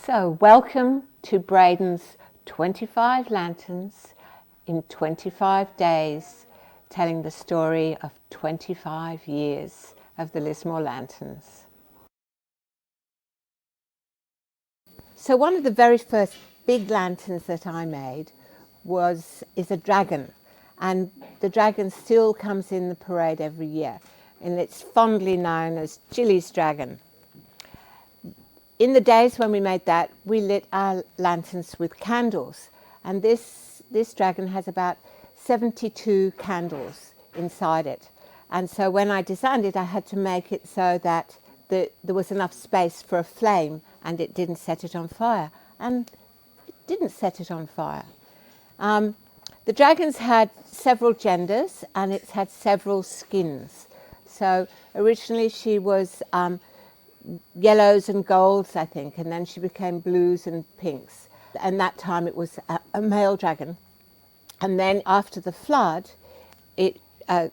So, welcome to Braden's 25 Lanterns in 25 days, telling the story of 25 years of the Lismore Lanterns. So one of the very first big lanterns that I made is a dragon, and the dragon still comes in the parade every year, and it's fondly known as Jyllie's dragon. In the days when we made that, we lit our lanterns with candles, and this dragon has about 72 candles inside it. And so when I designed it, I had to make it so that there was enough space for a flame and it didn't set it on fire. And it didn't set it on fire. The dragon's had several genders and it's had several skins. So originally she was yellows and golds, I think, and then she became blues and pinks. And that time it was a male dragon. And then after the flood,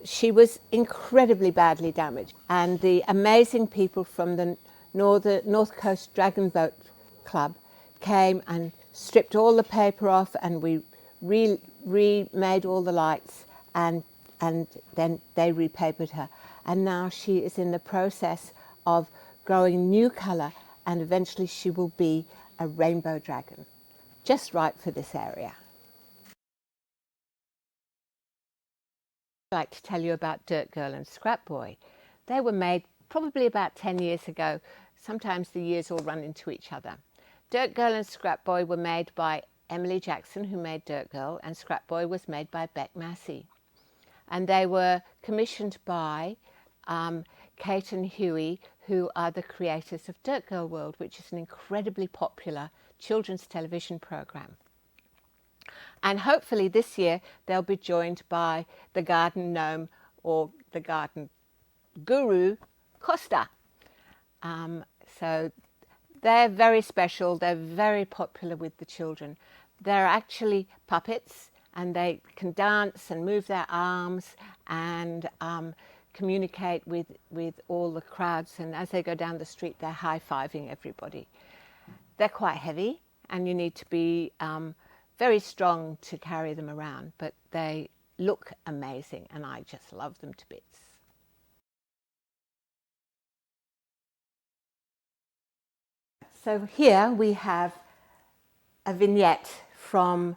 she was incredibly badly damaged. And the amazing people from the North Coast Dragon Boat Club came and stripped all the paper off, and we remade all the lights, and then they repapered her. And now she is in the process of growing new colour, and eventually she will be a rainbow dragon, just right for this area. I'd like to tell you about Dirt Girl and Scrap Boy. They were made probably about 10 years ago. Sometimes the years all run into each other. Dirt Girl and Scrap Boy were made by Jyllie Jackson, who made Dirt Girl, and Scrap Boy was made by Beck Massey. And they were commissioned by Kate and Huey, who are the creators of Dirt Girl World, which is an incredibly popular children's television program. And hopefully this year they'll be joined by the garden gnome or the garden guru, Costa. So they're very special, they're very popular with the children. They're actually puppets, and they can dance and move their arms and communicate with all the crowds, and as they go down the street they're high-fiving everybody. They're quite heavy and you need to be very strong to carry them around, but they look amazing and I just love them to bits. So here we have a vignette from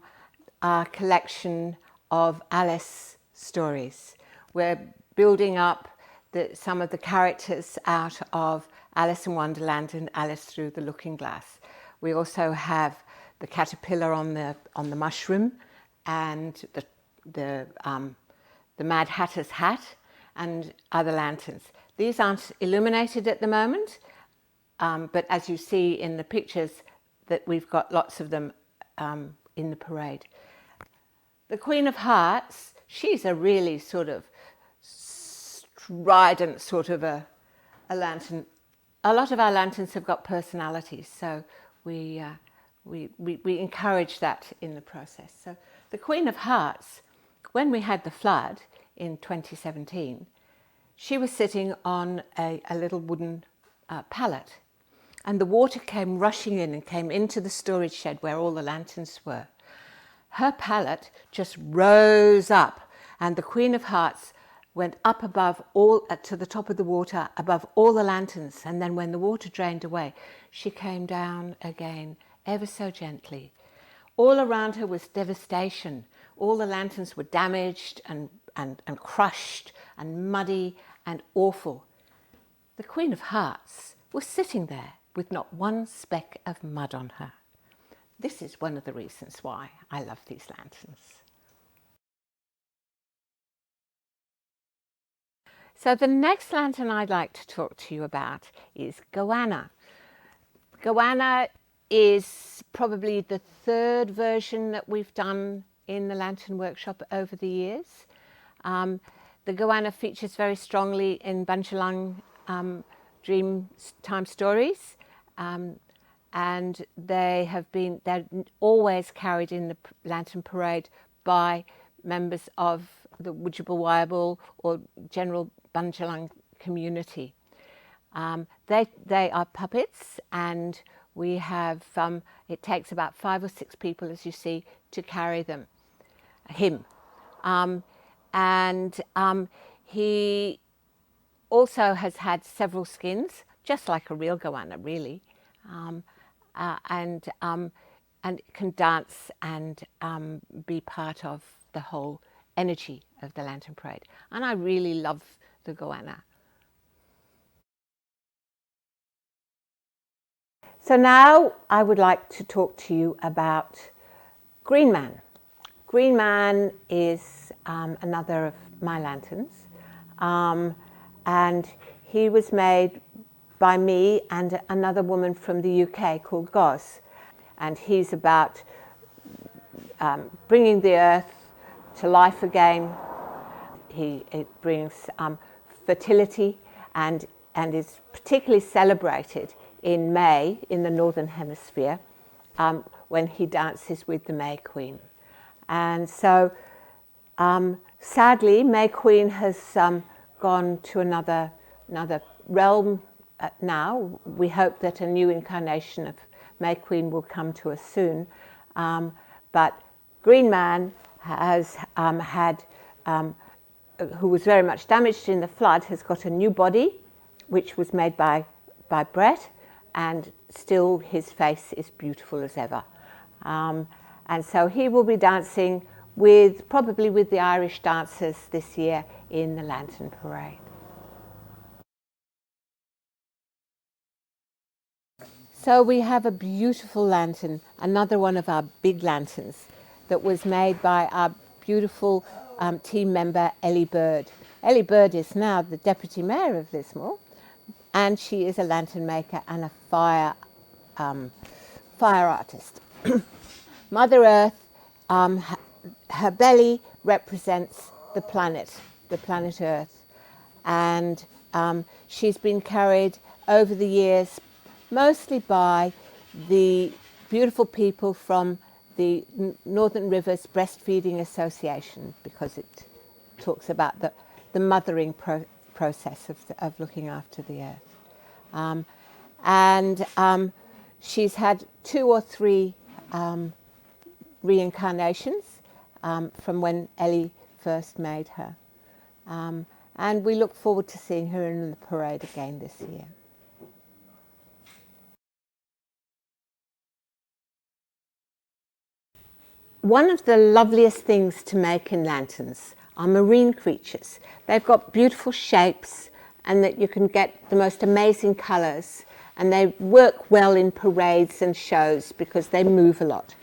our collection of Alice stories. We're building up some of the characters out of Alice in Wonderland and Alice Through the Looking Glass. We also have the caterpillar on the mushroom, and the Mad Hatter's hat, and other lanterns. These aren't illuminated at the moment, but as you see in the pictures, that we've got lots of them in the parade. The Queen of Hearts, she's a really sort of strident sort of a lantern. A lot of our lanterns have got personalities, so we encourage that in the process. So the Queen of Hearts, when we had the flood in 2017, she was sitting on a little wooden pallet, and the water came rushing in and came into the storage shed where all the lanterns were. Her pallet just rose up, and the Queen of Hearts went up above to the top of the water, above all the lanterns, and then when the water drained away, she came down again, ever so gently. All around her was devastation. All the lanterns were damaged and crushed and muddy and awful. The Queen of Hearts was sitting there with not one speck of mud on her. This is one of the reasons why I love these lanterns. So the next lantern I'd like to talk to you about is Goanna. Goanna is probably the third version that we've done in the Lantern Workshop over the years. The Goanna features very strongly in Bunjalung Dreamtime stories, and they're always carried in the Lantern Parade by members of the Wujibal Waiable or general Bunjalung community. They are puppets, and We have, it takes about 5 or 6 people, as you see, to carry him. He also has had several skins, just like a real goanna, really, and can dance and be part of the whole energy of the Lantern Parade. And I really love the goanna. So now I would like to talk to you about Green Man. Green Man is another of my lanterns, and he was made by me and another woman from the UK called Goz, and he's about bringing the earth to life again. It brings fertility and is particularly celebrated in May in the Northern Hemisphere when he dances with the May Queen. And so sadly, May Queen has gone to another realm now. We hope that a new incarnation of May Queen will come to us soon. But Green Man has who was very much damaged in the flood, has got a new body, which was made by Brett, and still his face is beautiful as ever. And so he will be dancing probably with the Irish dancers this year in the Lantern Parade. So we have a beautiful lantern, another one of our big lanterns that was made by our beautiful team member Ellie Bird. Ellie Bird is now the Deputy Mayor of Lismore, and she is a lantern maker and a fire artist. Mother Earth, her belly represents the planet Earth, and she's been carried over the years mostly by the beautiful people from the Northern Rivers Breastfeeding Association, because it talks about the mothering process of looking after the earth. She's had 2 or 3 reincarnations from when Ellie first made her. And we look forward to seeing her in the parade again this year. One of the loveliest things to make in lanterns are marine creatures. They've got beautiful shapes, and that you can get the most amazing colours, and they work well in parades and shows because they move a lot.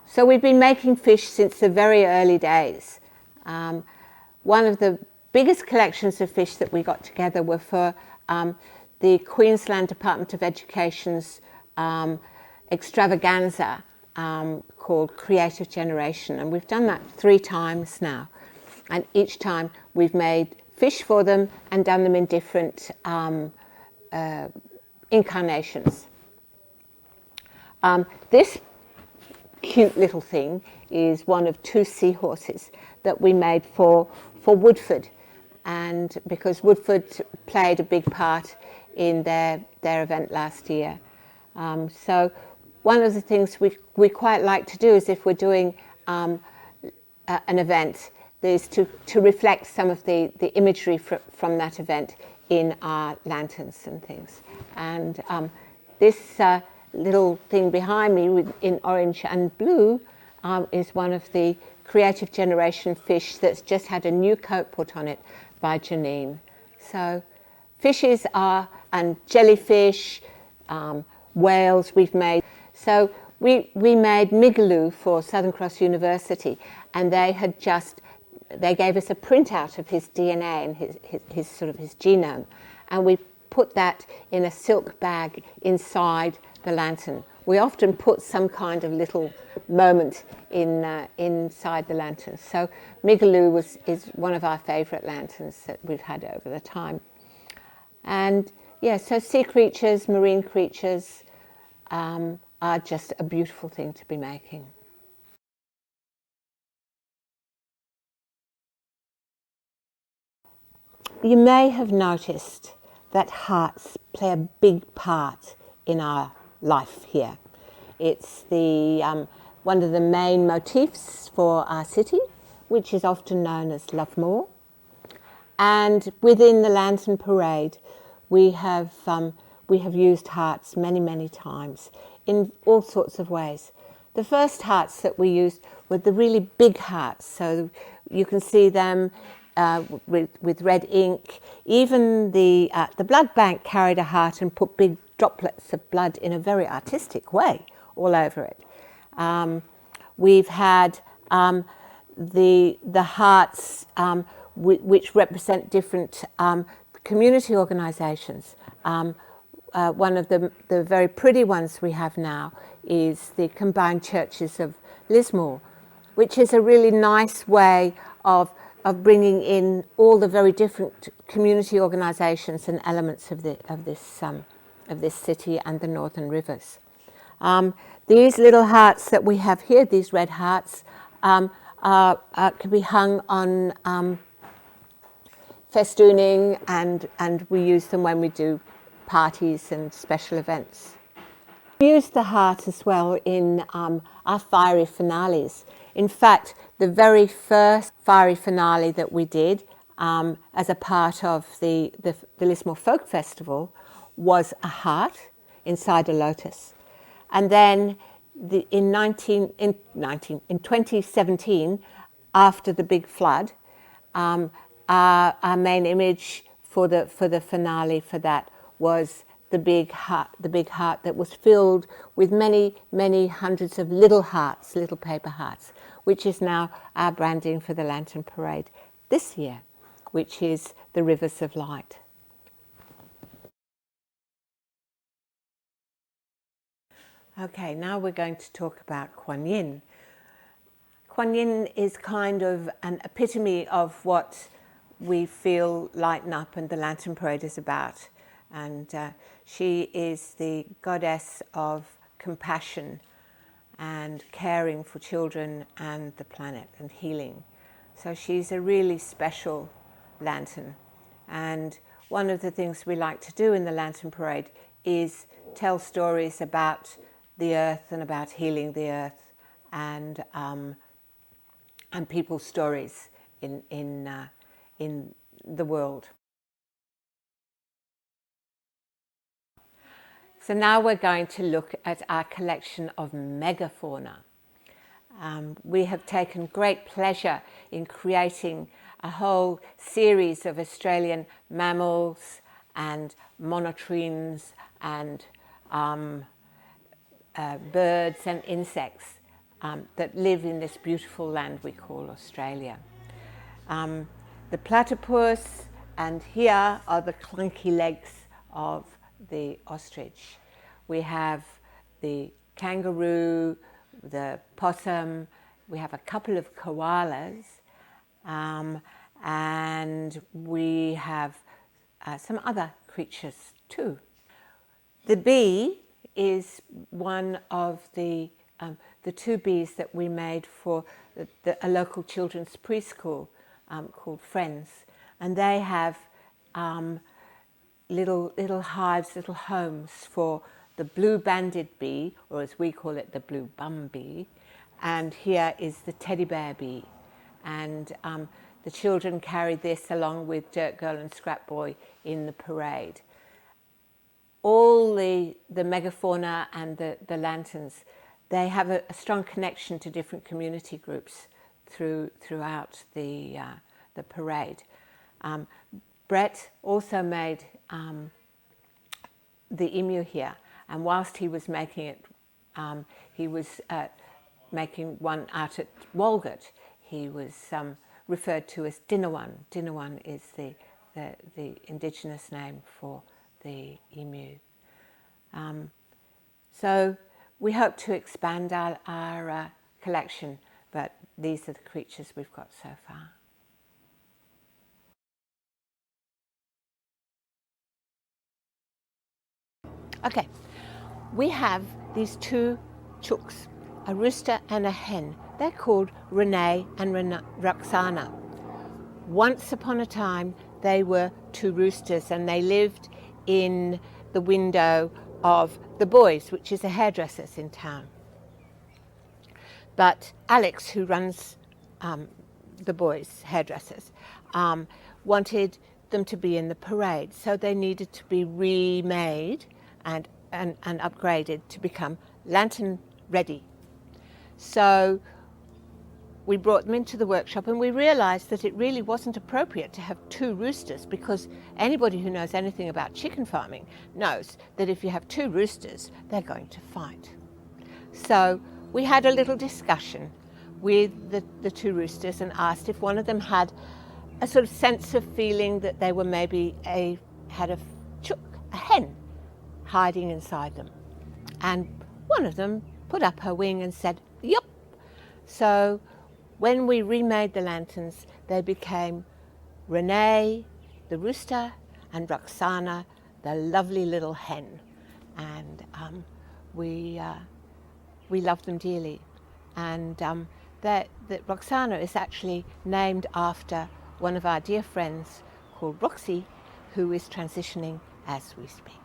So we've been making fish since the very early days. One of the biggest collections of fish that we got together were for the Queensland Department of Education's extravaganza called Creative Generation, and we've done that 3 times now, and each time we've made fish for them and done them in different incarnations. This cute little thing is one of 2 seahorses that we made for Woodford, and because Woodford played a big part in their event last year. So one of the things we quite like to do is, if we're doing an event, is to reflect some of the imagery from that event in our lanterns and things. And this little thing behind me in orange and blue is one of the Creative Generation fish that's just had a new coat put on it by Janine. So fishes and jellyfish, whales we've made. So we made Migaloo for Southern Cross University, and they gave us a printout of his DNA and his genome, and we put that in a silk bag inside the lantern. We often put some kind of little moment inside the lantern. So Migaloo is one of our favourite lanterns that we've had over the time. And yeah, so sea creatures, marine creatures are just a beautiful thing to be making. You may have noticed that hearts play a big part in our life here. It's one of the main motifs for our city, which is often known as Lovemore. And within the Lantern Parade, we have used hearts many, many times in all sorts of ways. The first hearts that we used were the really big hearts, so you can see them with red ink. Even the blood bank carried a heart and put big droplets of blood in a very artistic way all over it. We've had the hearts which represent different community organisations. One of the very pretty ones we have now is the Combined Churches of Lismore, which is a really nice way of bringing in all the very different community organisations and elements of this city and the Northern Rivers. These little hearts that we have here, these red hearts, can be hung on festooning, and we use them when we do parties and special events. We use the heart as well in our fiery finales. In fact, the very first fiery finale that we did as a part of the Lismore Folk Festival was a heart inside a lotus. And then in 2017, after the big flood, our main image for the finale for that was the big heart that was filled with many, many hundreds of little hearts, little paper hearts, which is now our branding for the Lantern Parade this year, which is the Rivers of Light. Okay, now we're going to talk about Kuan Yin. Kuan Yin is kind of an epitome of what we feel Lighten Up and the Lantern Parade is about. And she is the goddess of compassion and caring for children and the planet and healing. So she's a really special lantern. And one of the things we like to do in the Lantern Parade is tell stories about the earth and about healing the earth, and people's stories in the world. So now we're going to look at our collection of megafauna. We have taken great pleasure in creating a whole series of Australian mammals and monotremes and birds and insects that live in this beautiful land we call Australia. The platypus, and here are the clunky legs of the ostrich. We have the kangaroo, the possum, we have a couple of koalas, and we have some other creatures too. The bee is one of the two bees that we made for a local children's preschool called Friends, and they have little hives, little homes for the blue-banded bee, or as we call it, the blue bum bee, and here is the teddy bear bee. And the children carry this along with Dirt Girl and Scrap Boy in the parade. All the megafauna and the lanterns, they have a strong connection to different community groups throughout the parade. Brett also made the emu here, and whilst he was making it, he was making one out at Walgett. He was referred to as Dinawan. Dinawan is the indigenous name for the emu. So we hope to expand our collection, but these are the creatures we've got so far. Okay, we have these two chooks, a rooster and a hen. They're called Renee and Roxana. Once upon a time, they were two roosters, and they lived in the window of the Boys, which is a hairdresser's in town. But Alex, who runs the Boys hairdressers, wanted them to be in the parade, so they needed to be remade and upgraded to become lantern ready. So we brought them into the workshop, and we realized that it really wasn't appropriate to have two roosters, because anybody who knows anything about chicken farming knows that if you have two roosters, they're going to fight. So we had a little discussion with the two roosters and asked if one of them had a sort of sense of feeling that they were maybe had a hen hiding inside them. And one of them put up her wing and said, "Yup." So when we remade the lanterns, they became Renee, the rooster, and Roxana, the lovely little hen. And we love them dearly. And that Roxana is actually named after one of our dear friends called Roxy, who is transitioning as we speak.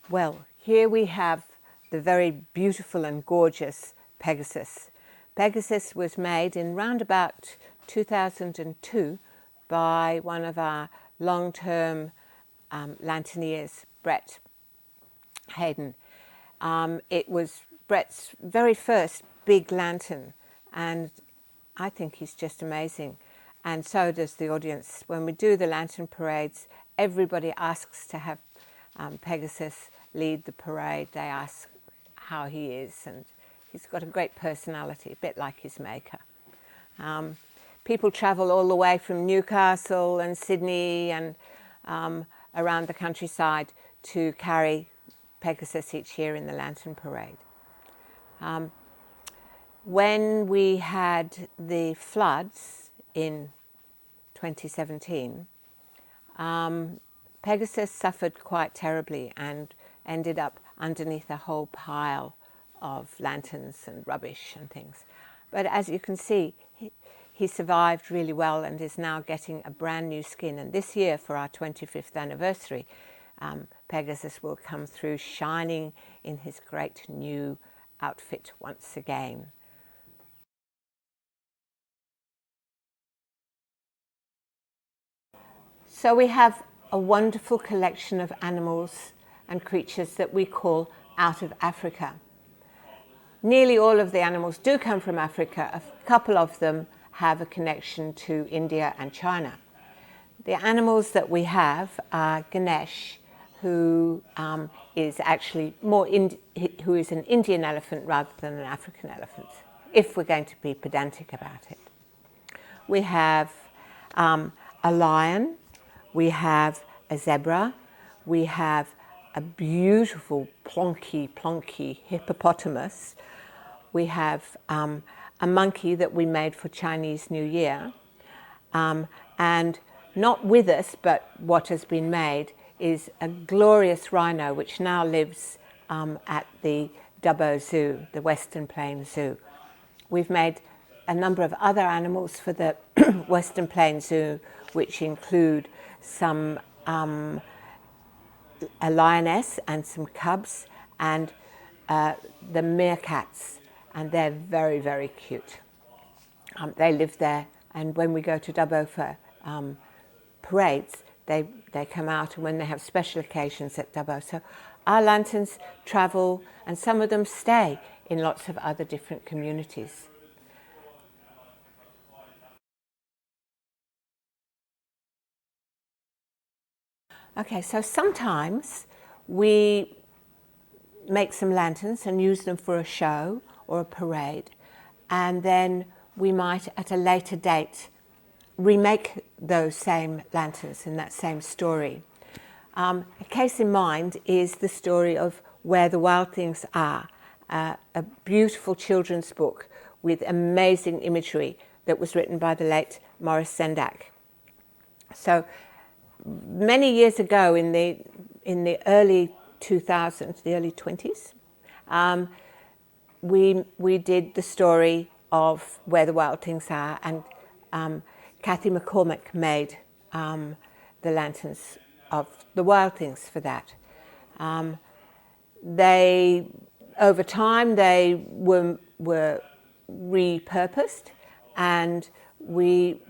Well, here we have the very beautiful and gorgeous Pegasus. Pegasus was made in round about 2002 by one of our long-term lanterniers, Brett Hayden. It was Brett's very first big lantern, and I think he's just amazing. And so does the audience. When we do the lantern parades, everybody asks to have Pegasus lead the parade. They ask how he is, and he's got a great personality, a bit like his maker. People travel all the way from Newcastle and Sydney and around the countryside to carry Pegasus each year in the lantern parade. When we had the floods in 2017, Pegasus suffered quite terribly and ended up underneath a whole pile of lanterns and rubbish and things. But as you can see, he survived really well and is now getting a brand new skin. And this year, for our 25th anniversary, Pegasus will come through shining in his great new outfit once again. So we have a wonderful collection of animals and creatures that we call out of Africa. Nearly all of the animals do come from Africa. A couple of them have a connection to India and China. The animals that we have are Ganesh, who is actually who is an Indian elephant rather than an African elephant, if we're going to be pedantic about it. We have a lion, we have a zebra, we have a beautiful plonky hippopotamus, we have a monkey that we made for Chinese New Year, and not with us, but what has been made is a glorious rhino which now lives at the Dubbo Zoo, the Western Plains Zoo. We've made a number of other animals for the Western Plains Zoo, which include some a lioness and some cubs and the meerkats, and they're very, very cute. They live there, and when we go to Dubbo for parades, they come out, and when they have special occasions at Dubbo. So our lanterns travel, and some of them stay in lots of other different communities. Okay, so sometimes we make some lanterns and use them for a show or a parade, and then we might at a later date remake those same lanterns in that same story. A case in mind is the story of Where the Wild Things Are, a beautiful children's book with amazing imagery that was written by the late Maurice Sendak. So many years ago, in the early 2000s, the early 20s, we did the story of Where the Wild Things Are, and Kathy McCormick made the lanterns of the wild things for that. Over time, they were repurposed, and we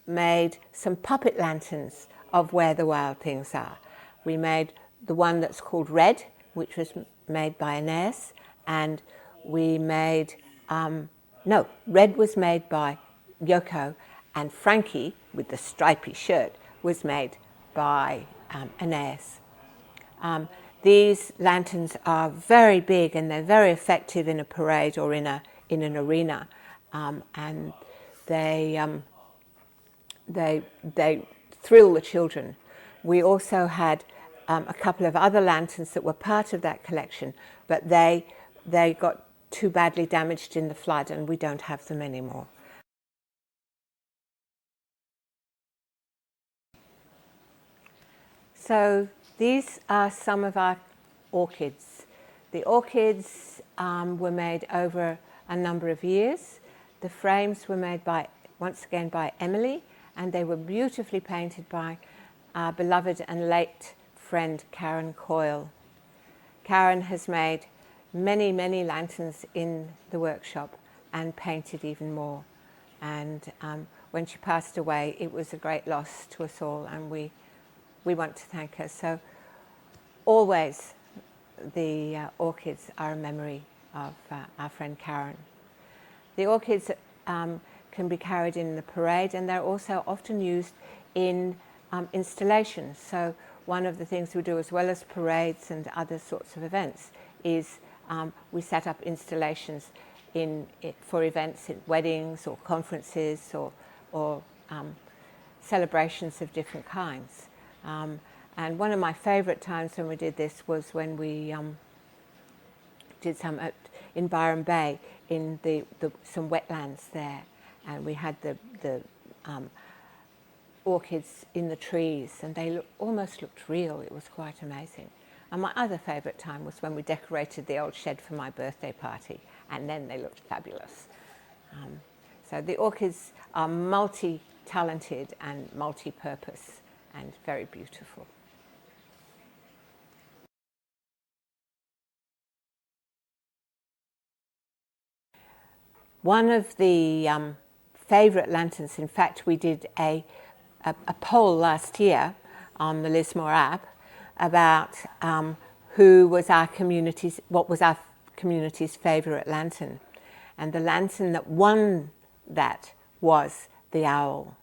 made some puppet lanterns of where the wild things are. We made the one that's called Red, which was made by Aeneas, and we made, Red was made by Yoko, and Frankie, with the stripy shirt, was made by Aeneas. These lanterns are very big, and they're very effective in a parade or in an arena, and they thrill the children. We also had a couple of other lanterns that were part of that collection, but they got too badly damaged in the flood, and we don't have them anymore. So these are some of our orchids. The orchids were made over a number of years. The frames were made once again by Emily, and they were beautifully painted by our beloved and late friend Karen Coyle. Karen has made many, many lanterns in the workshop and painted even more. And when she passed away, it was a great loss to us all, and we want to thank her. So always the orchids are a memory of our friend Karen. The orchids can be carried in the parade, and they're also often used in installations. So one of the things we do, as well as parades and other sorts of events, is we set up installations for events at weddings or conferences or celebrations of different kinds. And one of my favourite times when we did this was when we did some in Byron Bay, in some wetlands there, and we had the orchids in the trees, and they almost looked real. It was quite amazing. And my other favourite time was when we decorated the old shed for my birthday party, and then they looked fabulous. So the orchids are multi-talented and multi-purpose and very beautiful. One of the favourite lanterns, in fact, we did a poll last year on the Lismore app about what was our community's favourite lantern. And the lantern that won that was the owl.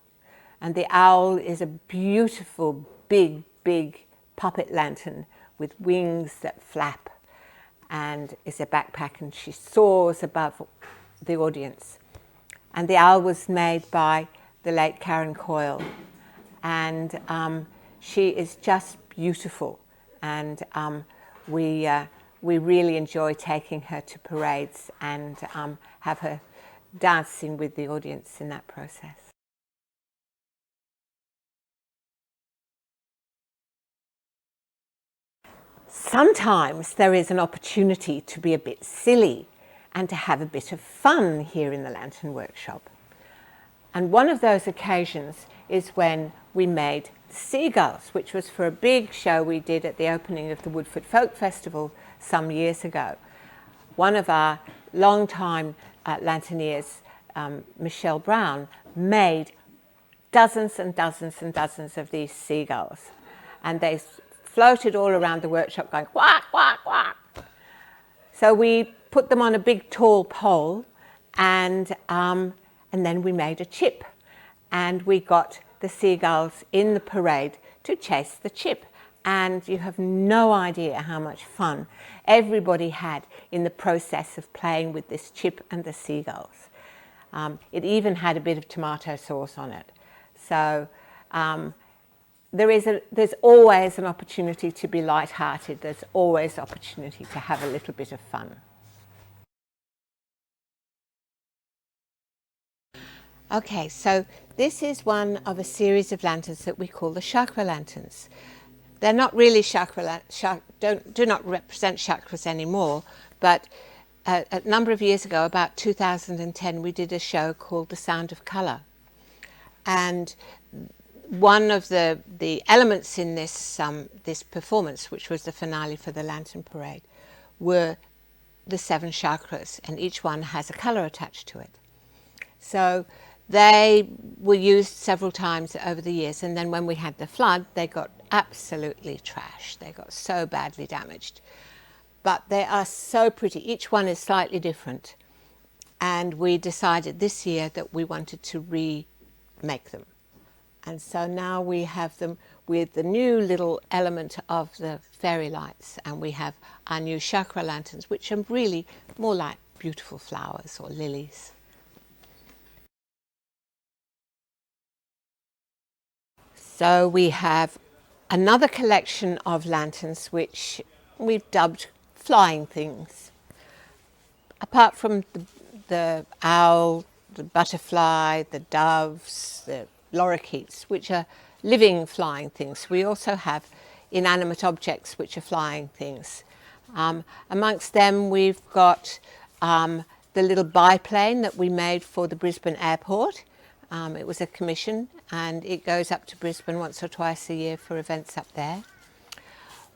And the owl is a beautiful, big, big puppet lantern with wings that flap, and is a backpack, and she soars above the audience. And the owl was made by the late Karen Coyle, and she is just beautiful, and we really enjoy taking her to parades and have her dancing with the audience in that process. Sometimes there is an opportunity to be a bit silly and to have a bit of fun here in the Lantern Workshop. And one of those occasions is when we made seagulls, which was for a big show we did at the opening of the Woodford Folk Festival some years ago. One of our long-time lanterniers, Michelle Brown, made dozens and dozens and dozens of these seagulls. And they floated all around the workshop going quack, quack, quack. So we put them on a big tall pole, and then we made a chip. And we got the seagulls in the parade to chase the chip. And you have no idea how much fun everybody had in the process of playing with this chip and the seagulls. It even had a bit of tomato sauce on it. So there's always an opportunity to be light-hearted. There's always opportunity to have a little bit of fun. Okay, so this is one of a series of lanterns that we call the chakra lanterns. They're not really do not represent chakras anymore, but a number of years ago, about 2010, we did a show called The Sound of Colour. And one of the elements in this this performance, which was the finale for the Lantern Parade, were the 7 chakras, and each one has a color attached to it. So they were used several times over the years, and then when we had the flood, they got absolutely trashed. They got so badly damaged. But they are so pretty. Each one is slightly different. And we decided this year that we wanted to remake them. And so now we have them with the new little element of the fairy lights, and we have our new chakra lanterns, which are really more like beautiful flowers or lilies. So we have another collection of lanterns which we've dubbed flying things. Apart from the owl, the butterfly, the doves, the lorikeets, which are living flying things, we also have inanimate objects which are flying things. Amongst them we've got the little biplane that we made for the Brisbane airport. It was a commission, and it goes up to Brisbane once or twice a year for events up there.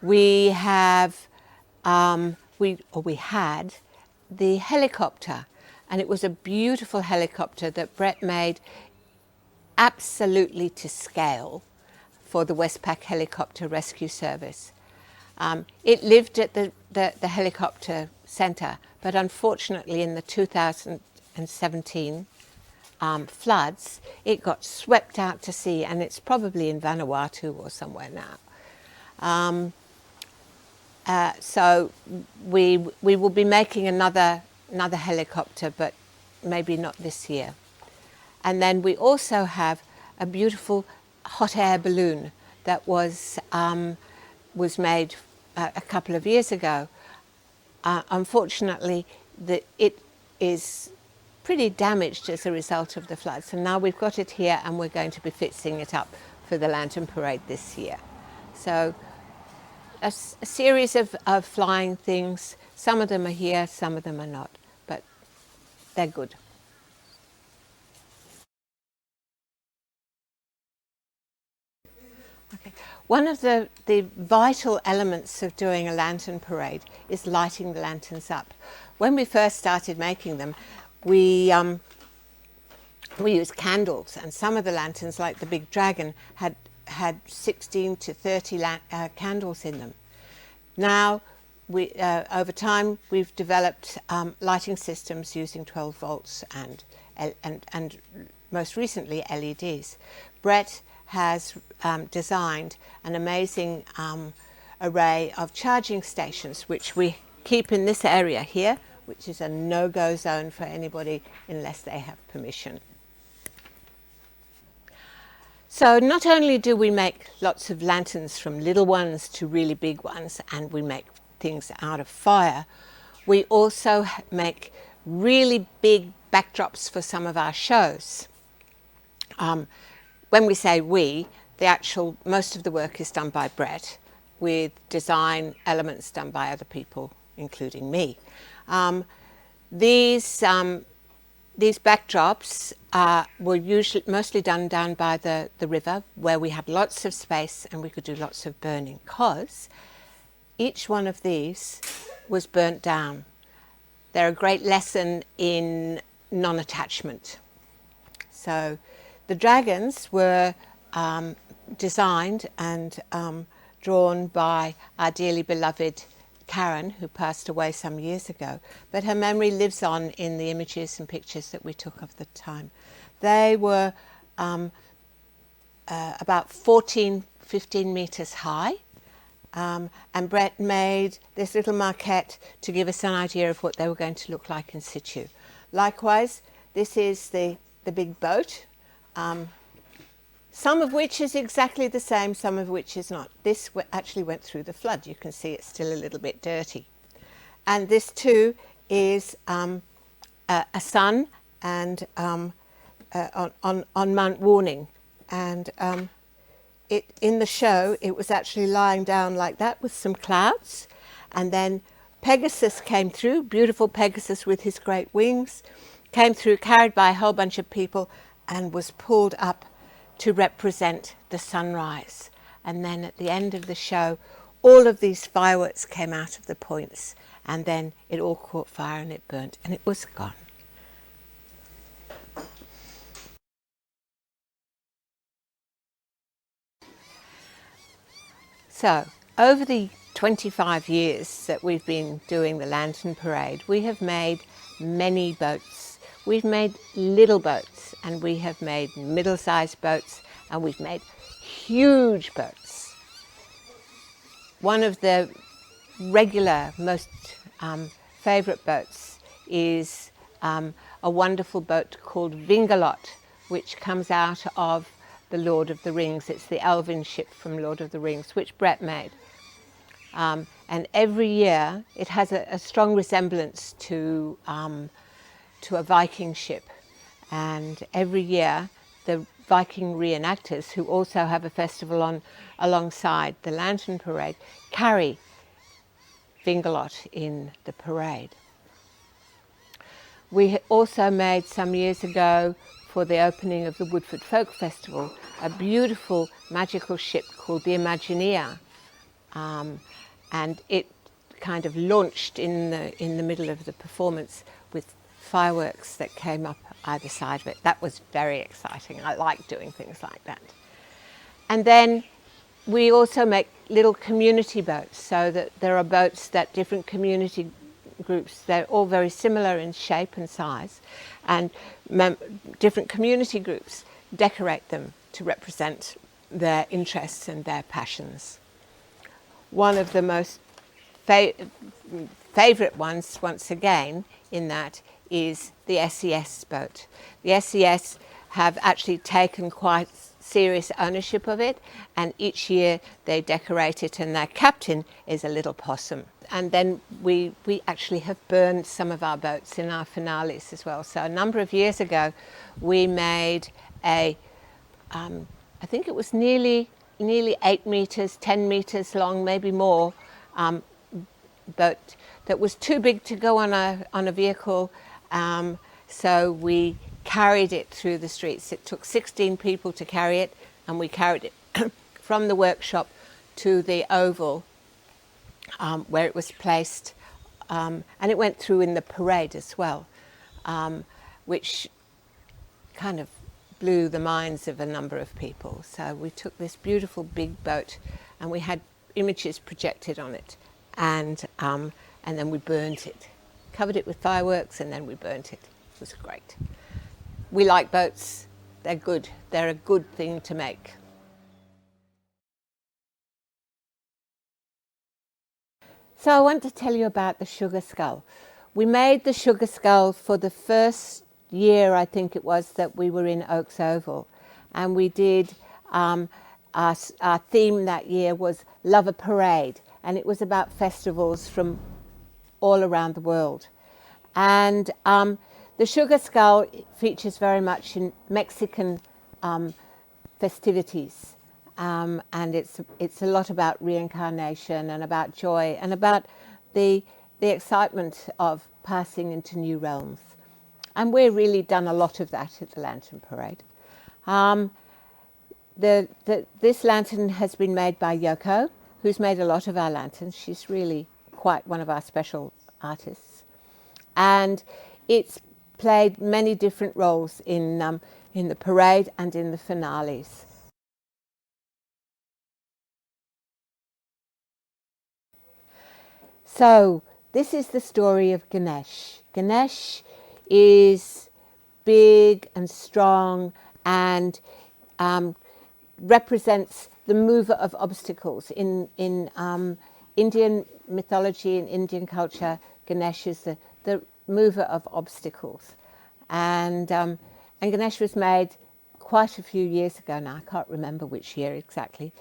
We have, we had the helicopter, and it was a beautiful helicopter that Brett made absolutely to scale for the Westpac Helicopter Rescue Service. It lived at the helicopter centre, but unfortunately in the 2017 floods, it got swept out to sea, and it's probably in Vanuatu or somewhere now. So we will be making another helicopter, but maybe not this year. And then we also have a beautiful hot air balloon that was made a couple of years ago. Unfortunately, it is pretty damaged as a result of the floods. And now we've got it here, and we're going to be fixing it up for the Lantern Parade this year. So a series of flying things. Some of them are here, some of them are not, but they're good. Okay. One of the vital elements of doing a lantern parade is lighting the lanterns up. When we first started making them, we used candles, and some of the lanterns, like the big dragon, had 16 to 30 candles in them. Now, over time, we've developed lighting systems using 12 volts and most recently LEDs. Brett has designed an amazing array of charging stations, which we keep in this area here, which is a no-go zone for anybody unless they have permission. So not only do we make lots of lanterns, from little ones to really big ones, and we make things out of fire, we also make really big backdrops for some of our shows. When we say we, most of the work is done by Brett, with design elements done by other people, including me. These backdrops were mostly done down by the river, where we had lots of space and we could do lots of burning, because each one of these was burnt down. They're a great lesson in non-attachment. So the dragons were designed and drawn by our dearly beloved Karen, who passed away some years ago, but her memory lives on in the images and pictures that we took of the time. They were about 15 metres high, and Brett made this little maquette to give us an idea of what they were going to look like in situ. Likewise, this is the big boat, some of which is exactly the same, some of which is not. This actually went through the flood. You can see it's still a little bit dirty. And this too is a sun and on Mount Warning. And in the show, it was actually lying down like that with some clouds. And then Pegasus came through, beautiful Pegasus with his great wings, came through, carried by a whole bunch of people, and was pulled up to represent the sunrise. And then at the end of the show, all of these fireworks came out of the points, and then it all caught fire and it burnt and it was gone. So over the 25 years that we've been doing the Lantern Parade, we have made many boats. We've made little boats, and we have made middle-sized boats, and we've made huge boats. One of the regular, most favourite boats is a wonderful boat called Vingalot, which comes out of the Lord of the Rings. It's the elven ship from Lord of the Rings, which Brett made. And every year it has a strong resemblance to a Viking ship. And every year the Viking reenactors, who also have a festival alongside the Lantern Parade, carry Vingalot in the parade. We also made some years ago, for the opening of the Woodford Folk Festival, a beautiful magical ship called the Imagineer, and it kind of launched in the middle of the performance with fireworks that came up either side of it. That was very exciting. I like doing things like that. And then we also make little community boats, so that there are boats that different community groups, they're all very similar in shape and size, and different community groups decorate them to represent their interests and their passions. One of the most favourite ones, once again, in that is the SES boat. The SES have actually taken quite serious ownership of it, and each year they decorate it, and their captain is a little possum. And then we actually have burned some of our boats in our finales as well. So a number of years ago we made I think it was nearly 8 meters, 10 meters long, maybe more, boat that was too big to go on a vehicle, so we carried it through the streets. It took 16 people to carry it, and we carried it from the workshop to the oval where it was placed, and it went through in the parade as well, which kind of blew the minds of a number of people. So we took this beautiful big boat and we had images projected on it, and then we burnt it, covered it with fireworks, and then we burnt it. It was great. We like boats. They're good. They're a good thing to make. So I want to tell you about the Sugar Skull. We made the Sugar Skull for the first year, I think it was, that we were in Oaks Oval, and we did our theme that year was Love a Parade, and it was about festivals from all around the world. And the Sugar Skull features very much in Mexican festivities, and it's a lot about reincarnation and about joy and about the excitement of passing into new realms. And we've really done a lot of that at the Lantern Parade. This lantern has been made by Yoko, who's made a lot of our lanterns. She's really quite one of our special artists. And it's played many different roles in the parade and in the finales. So this is the story of Ganesh. Ganesh is big and strong and represents the mover of obstacles. In Indian mythology and Indian culture, Ganesh is the mover of obstacles. And Ganesh was made quite a few years ago now. I can't remember which year exactly.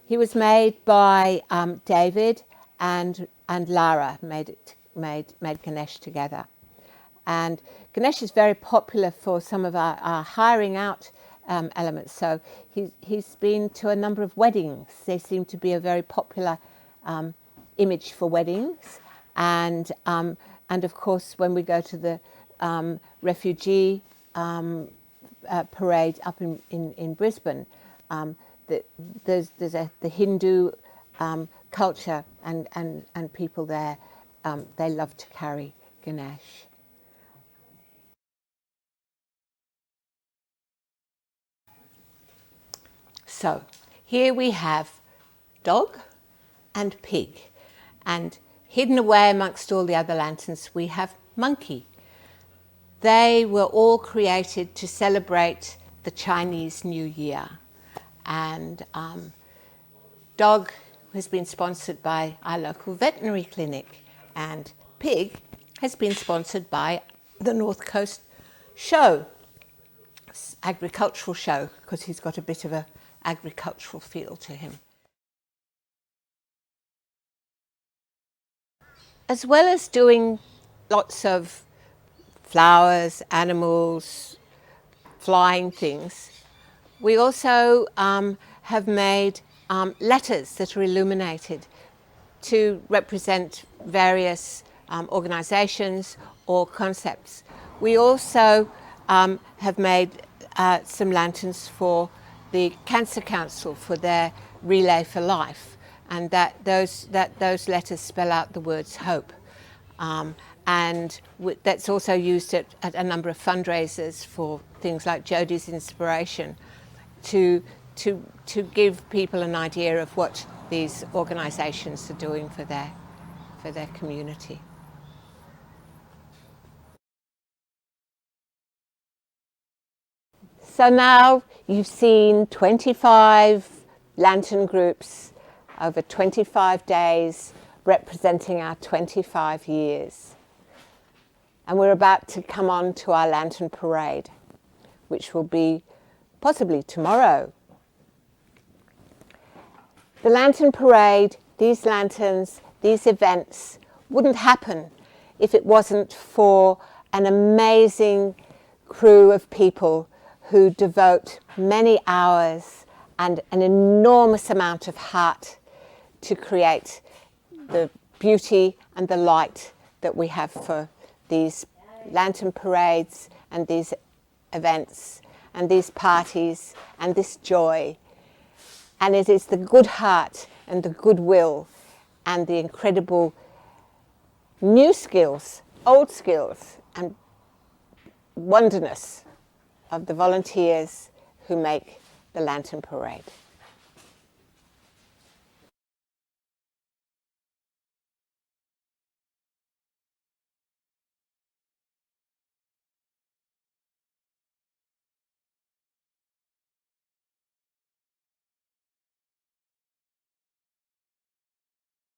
He was made by David and Lara made Ganesh together. And Ganesh is very popular for some of our hiring out elements. So he's been to a number of weddings. They seem to be a very popular image for weddings. And of course, when we go to the refugee parade up in Brisbane, there's the Hindu culture and people there, they love to carry Ganesh. So here we have dog and pig, and hidden away amongst all the other lanterns we have monkey. They were all created to celebrate the Chinese New Year, and dog has been sponsored by our local veterinary clinic, and pig has been sponsored by the North Coast Show, agricultural show, because he's got a bit of a agricultural feel to him. As well as doing lots of flowers, animals, flying things, we also have made letters that are illuminated to represent various organisations or concepts. We also have made some lanterns for the Cancer Council for their Relay for Life, and those letters spell out the words hope. And that's also used at a number of fundraisers for things like Jodie's Inspiration, to give people an idea of what these organisations are doing for their community. So now you've seen 25 lantern groups over 25 days representing our 25 years. And we're about to come on to our lantern parade, which will be possibly tomorrow. The lantern parade, these lanterns, these events wouldn't happen if it wasn't for an amazing crew of people who devote many hours and an enormous amount of heart to create the beauty and the light that we have for these lantern parades and these events and these parties and this joy. And it is the good heart and the goodwill and the incredible new skills, old skills, and wonderness of the volunteers who make the lantern parade.